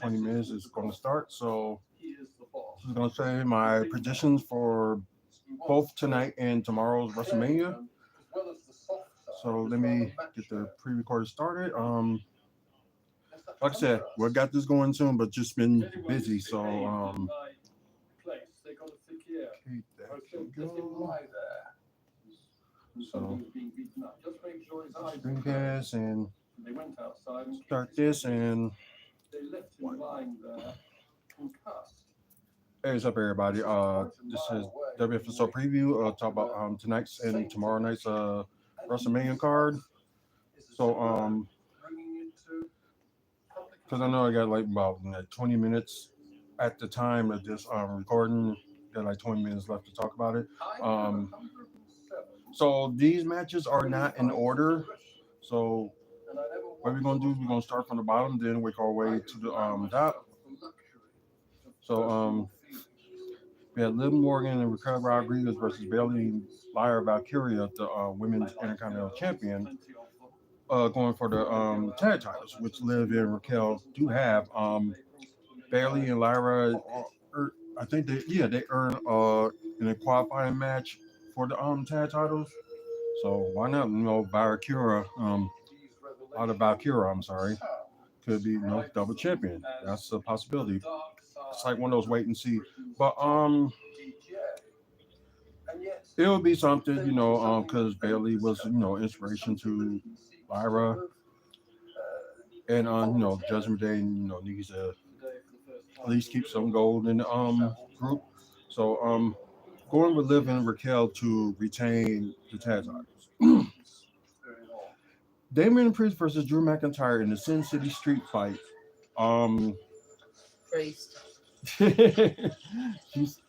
20 minutes is going to start. So I'm going to say my predictions for both tonight and tomorrow's WrestleMania. So let me get the pre-recorded started. Like I said, we got this going soon, but just been busy. So okay, that can go. So screencast and start this and hey, what's up, everybody? This is WFSO preview. Talk about tonight's and tomorrow night's WrestleMania card. So because I know I got like about 20 minutes at the time of this recording. Got like 20 minutes left to talk about it. So these matches are not in order. So what we're gonna do? We're gonna start from the bottom, then work our way to the top. So we had Liv Morgan and Raquel Rodriguez versus Bailey and Lyra Valkyria, the women's Intercontinental Champion, going for the tag titles, which Liv and Raquel do have. Bailey and Lyra, I think they earn in a qualifying match for the tag titles. So why not? Valkyria, out of Valkyria, I'm sorry, could be double champion. That's a possibility. It's like one of those wait and see. But it'll be something, because Bailey was, inspiration to Lyra, and Judgment Day, needs to at least keep some gold in the group. So going with Liv and Raquel to retain the tag titles. Damian Priest versus Drew McIntyre in the Sin City Street Fight. Priest. He's,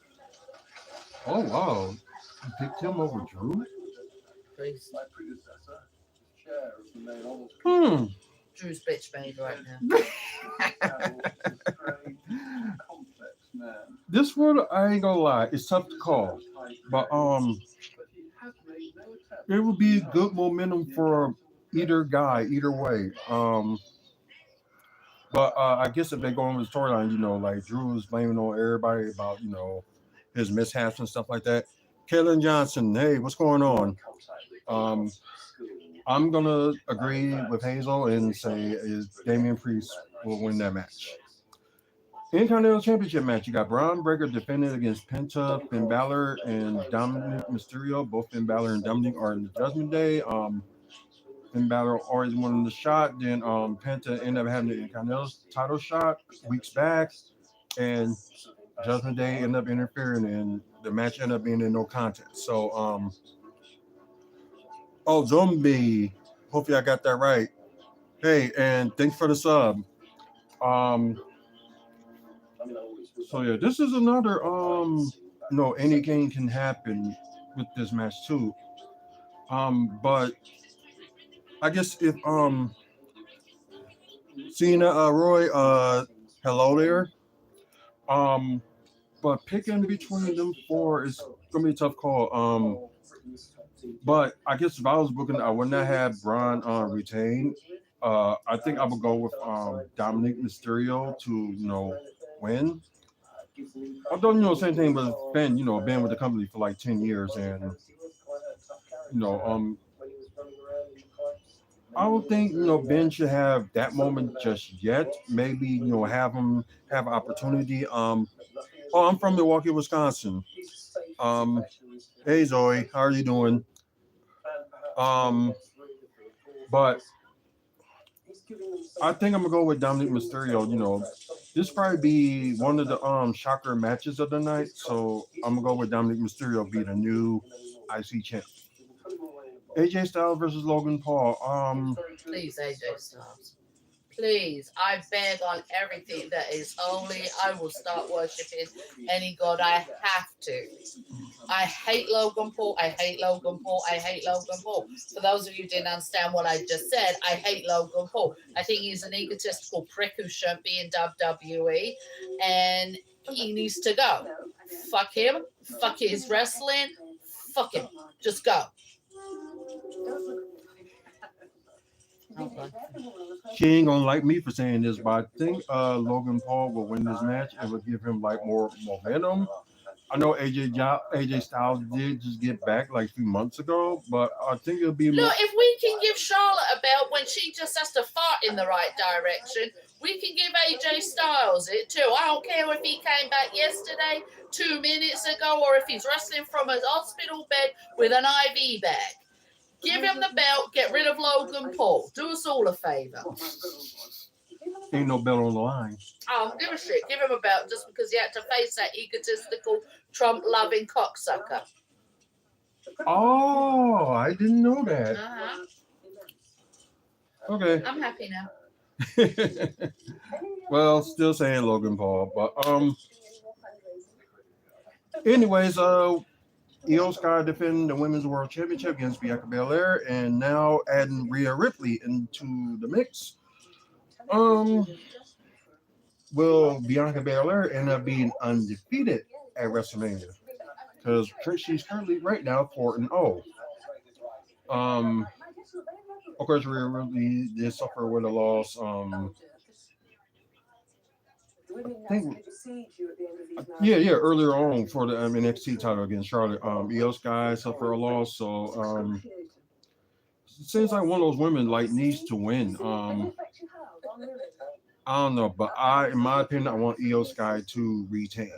oh wow, you picked him over Drew. Priest. Drew's bitch made right now. This one, I ain't gonna lie, it's tough to call, but it would be good momentum for either guy, either way. But I guess if they go on the storyline, like Drew is blaming on everybody about his mishaps and stuff like that. Kaylin Johnson, hey, what's going on? I'm gonna agree with Hazel and say is Damian Priest will win that match. Intercontinental Championship match. You got Braun Breaker defending against Penta, Finn Balor, and Dominic Mysterio. Both Finn Balor and Dominic are in the Judgment Day. Finn Balor always won the shot. Then Penta ended up having the Intercontinental title shot weeks back, and Judgment Day ended up interfering, and the match ended up being in no contest. So oh, Zombie. Hopefully I got that right. Hey, and thanks for the sub. So yeah, this is another anything can happen with this match too. But I guess if Cena Roy, hello there. But picking between them four is gonna be a tough call. But I guess if I was booking, I would not have Braun retain. I think I would go with Dominic Mysterio to win. Although same thing with Ben. Been with the company for like 10 years, and I don't think Ben should have that moment just yet. Maybe have him have opportunity. Oh, I'm from Milwaukee, Wisconsin. Hey Zoe, how are you doing? But I think I'm gonna go with Dominic Mysterio. This probably be one of the shocker matches of the night. So I'm gonna go with Dominic Mysterio be the new IC champ. AJ Styles versus Logan Paul. Please, AJ Styles. Please, I beg on everything that is holy. I will start worshiping any god. I have to. I hate Logan Paul. I hate Logan Paul. I hate Logan Paul. For those of you who didn't understand what I just said, I hate Logan Paul. I think he's an egotistical prick who shouldn't be in WWE, and he needs to go. Fuck him. Fuck his wrestling. Fuck him. Just go. Okay. She ain't gonna like me for saying this, but I think Logan Paul will win this match. It will give him like more momentum. I know AJ Styles did just get back like a few months ago, but I think it'll be more. Look, if we can give Charlotte a belt when she just has to fart in the right direction, we can give AJ Styles it too. I don't care if he came back yesterday, 2 minutes ago, or if he's wrestling from a hospital bed with an IV bag. Give him the belt, get rid of Logan Paul. Do us all a favor. Ain't no belt on the line. Oh, give a shit. Give him a belt just because he had to face that egotistical, Trump-loving cocksucker. Oh, I didn't know that. Uh-huh. Okay. I'm happy now. Well, still saying Logan Paul, but anyways, Io Sky defending the Women's World Championship against Bianca Belair, and now adding Rhea Ripley into the mix. Will Bianca Belair end up being undefeated at WrestleMania? Because she's currently right now 4-0. Of course, Rhea Ripley did suffer with a loss. Earlier on for the NXT title against Charlotte. Io Sky suffered a loss, so it seems like one of those women like needs to win. I don't know, but in my opinion, I want Io Sky to retain.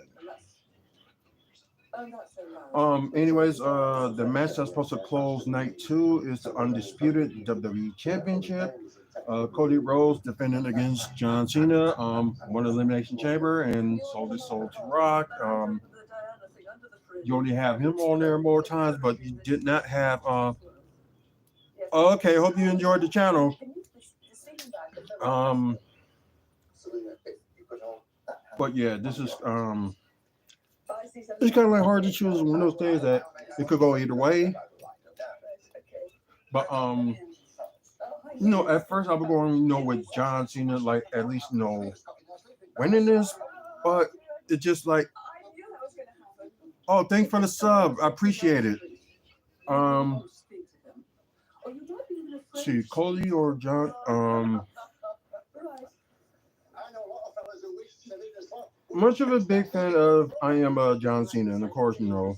Anyways, the match that's supposed to close night 2 is the undisputed WWE Championship. Cody Rhodes defending against John Cena, won the Elimination Chamber and sold his soul to Rock. You only have him on there more times, but you did not have. Okay, hope you enjoyed the channel. But yeah, this is it's kind of like hard to choose one of those things that it could go either way. But at first I was going, with John Cena, like at least winning this, but it's just like, oh, thanks for the sub, I appreciate it. See, Cody or John, much of a big fan of I am John Cena, and of course, the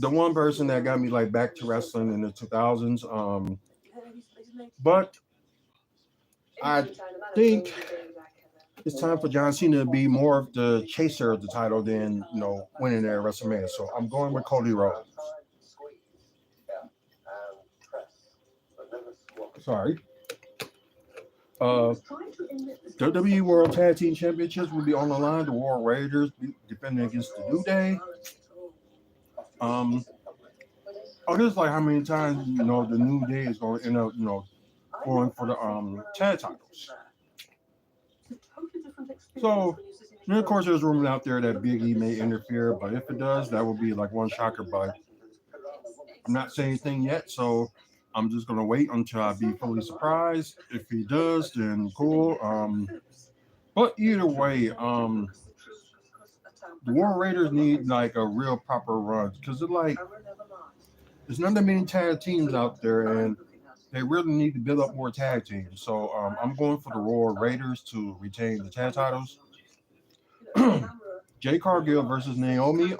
one person that got me like back to wrestling in the 2000s. But I think it's time for John Cena to be more of the chaser of the title than winning at WrestleMania. So I'm going with Cody Rhodes. Sorry. WWE World Tag Team Championships will be on the line. The War Raiders defending against the New Day. Just like how many times the New Day is going to end up going for the tag titles. So of course there's rumors out there that Big E may interfere, but if it does, that would be like one shocker. But I'm not saying anything yet, so I'm just gonna wait until I be fully surprised. If he does, then cool. But either way, the War Raiders need like a real proper run because there's not that many tag teams out there, and they really need to build up more tag teams. So I'm going for the War Raiders to retain the tag titles. Jay Cargill versus Naomi.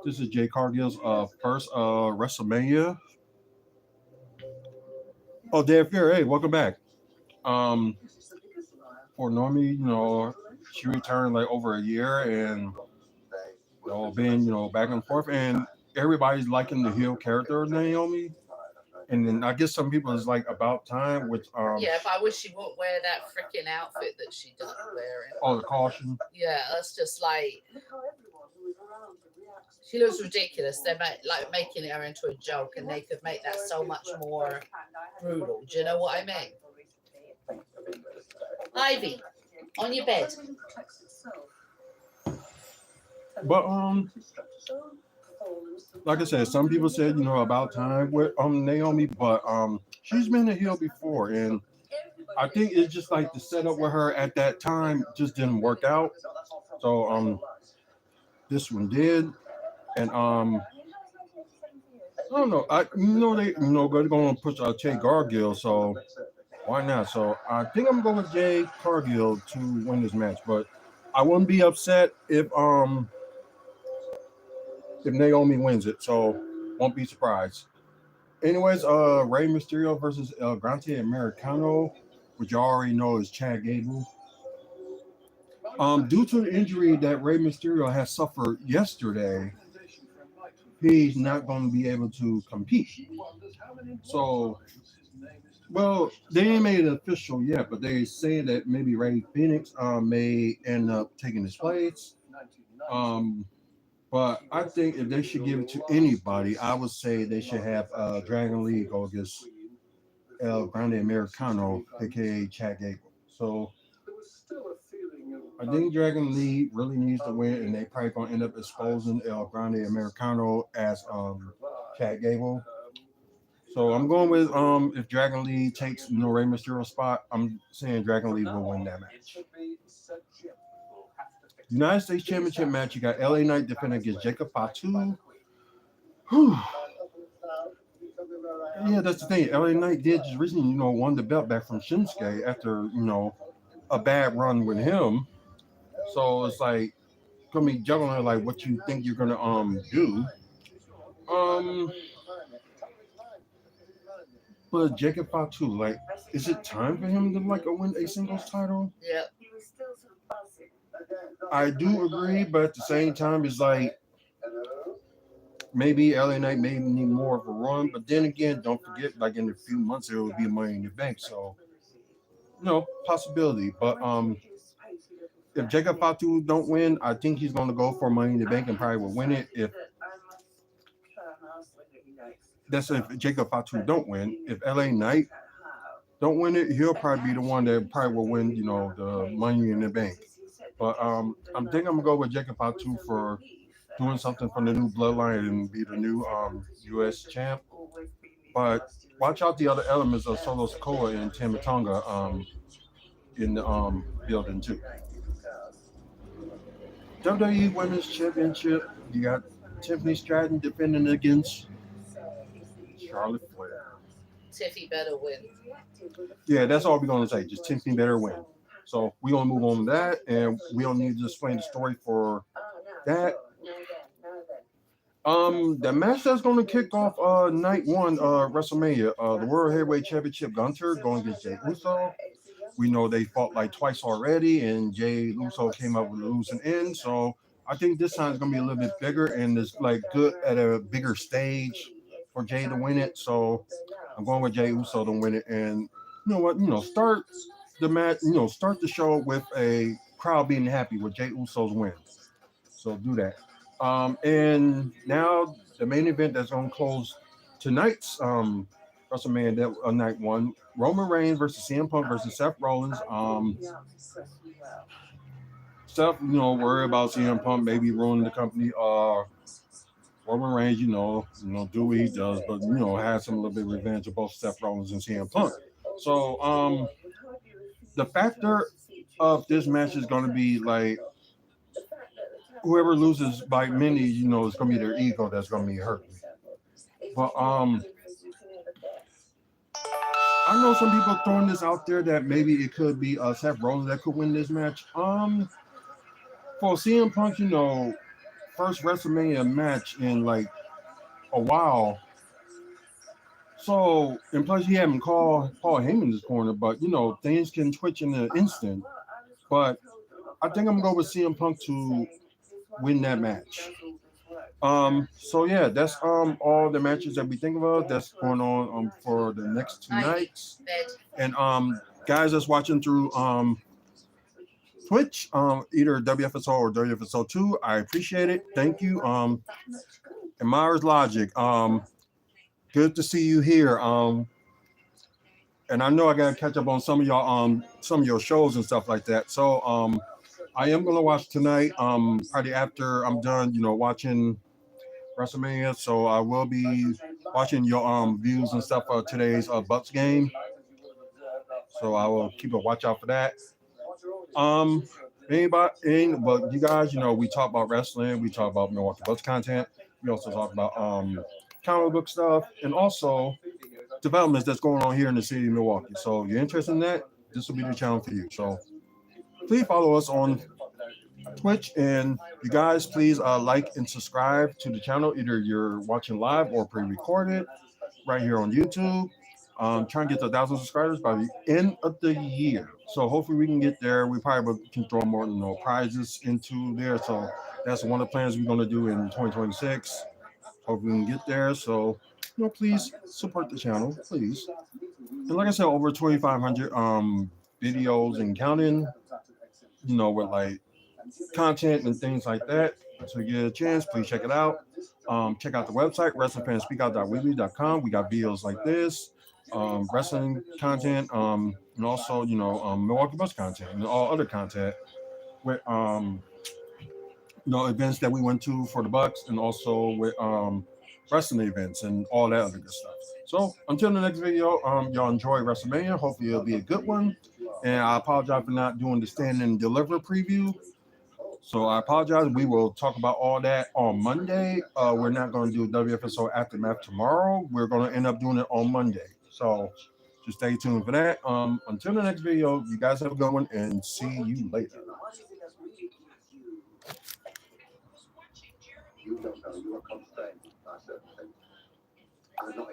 This is Jay Cargill's first WrestleMania. Oh, Dave Fear, hey, welcome back. For Naomi, she returned like over a year and being back and forth, and everybody's liking the heel character of Naomi. And then I guess some people is like about time with if I wish she wouldn't wear that freaking outfit that she done wearing. Oh, the caution. Yeah, that's just like she looks ridiculous. They're making her into a joke, and they could make that so much more brutal. Do you know what I mean? Ivy, on your bed. But like I said, some people said about time with Naomi, but she's been a heel before, and I think it's just like the setup with her at that time just didn't work out. So this one did, and I don't know. They're going to push Jay Gargill, so why not? So I think I'm going with Jay Cargill to win this match, but I wouldn't be upset if Naomi wins it. So won't be surprised. Anyways, Rey Mysterio versus El Grande Americano, which you already know is Chad Gable. Due to the injury that Rey Mysterio has suffered yesterday, he's not going to be able to compete. So, well, they ain't made it official yet, but they saying that maybe Ray Phoenix may end up taking his place. Um, but I think if they should give it to anybody, I would say they should have Dragon League go against El Grande Americano, aka Chad Gable. So I think Dragon League really needs to win, and they probably gonna end up exposing El Grande Americano as Chad Gable. So I'm going with if Dragon League takes Rey Mysterio's spot, I'm saying Dragon League will win that match. United States Championship match, you got LA Knight defending against Jacob Fatu. Yeah, that's the thing. LA Knight did just recently, won the belt back from Shinsuke after, a bad run with him. So it's like gonna be juggling like what you think you're gonna do. Um but Jacob Fatu, like, is it time for him to like win a singles title? Yep. I do agree, but at the same time, it's like maybe LA Knight may need more of a run. But then again, don't forget, like in a few months, there will be Money in the Bank. So, possibility. But if Jacob Fatu don't win, I think he's going to go for Money in the Bank and probably will win it. If Jacob Fatu don't win. If LA Knight don't win it, he'll probably be the one that probably will win, the Money in the Bank. But I'm thinking I'm gonna go with Jacob Fatu for doing something for the new bloodline and be the new U.S. champ. But watch out the other elements of Solo Sikoa and Tamatonga in the building too. WWE Women's Championship, you got Tiffany Stratton defending against Charlotte Flair. Tiffy better win. Yeah, that's all we're gonna say. Just Tiffany better win. So we're gonna move on to that, and we don't need to explain the story for that. The match that's gonna kick off night one WrestleMania, the World Heavyweight Championship, Gunter going against Jey Uso. We know they fought like twice already, and Jey Uso came up with a losing end. So I think this time it's gonna be a little bit bigger and it's like good at a bigger stage for Jey to win it. So I'm going with Jey Uso to win it, and you know what? Start the match. Start the show with a crowd being happy with Jey Uso's win. So do that. And now the main event that's going to close tonight's WrestleMania night one: Roman Reigns versus CM Punk versus Seth Rollins. Seth, worry about CM Punk maybe ruining the company. Roman Reigns, do what he does, but has some little bit of revenge of both Seth Rollins and CM Punk. So the factor of this match is going to be like whoever loses by many, it's going to be their ego that's going to be hurt. But I know some people throwing this out there that maybe it could be Seth Rollins that could win this match. For CM Punk, first WrestleMania match in like a while. So, and plus he haven't called Paul Heyman this corner, but things can twitch in an instant. But I think I'm gonna go with CM Punk to win that match. So yeah, that's all the matches that we think about that's going on for the next two nights. And guys that's watching through Twitch, either WFSO or WFSO2, I appreciate it. Thank you. And Myers Logic, good to see you here. And I know I gotta catch up on some of y'all some of your shows and stuff like that. So I am gonna watch tonight, probably after I'm done, watching WrestleMania. So I will be watching your views and stuff for today's Bucks game. So I will keep a watch out for that. But you guys, we talk about wrestling, we talk about Milwaukee Bucks content, we also talk about comic book stuff, and also developments that's going on here in the city of Milwaukee. So if you're interested in that, this will be the channel for you. So please follow us on Twitch, and you guys please like and subscribe to the channel. Either you're watching live or pre-recorded right here on YouTube. Trying to get to 1,000 subscribers by the end of the year. So hopefully we can get there. We probably can throw more prizes into there. So that's one of the plans we're going to do in 2026. Hopefully we can get there. So please support the channel, please. And like I said, over 2,500 videos and counting. With like content and things like that. So you get a chance, please check it out. Check out the website, wrestlingfanspeakout.weebly.com. We got videos like this, wrestling content, and also, Milwaukee Bucks content and all other content with, events that we went to for the Bucks, and also with wrestling events and all that other good stuff. So until the next video, y'all enjoy WrestleMania. Hopefully it'll be a good one. And I apologize for not doing the stand and deliver preview. So I apologize. We will talk about all that on Monday. We're not going to do WFSO Aftermath tomorrow. We're going to end up doing it on Monday. So just stay tuned for that. Until the next video, you guys have a good one, and see you later. You don't know, you are constrained by certain things. And not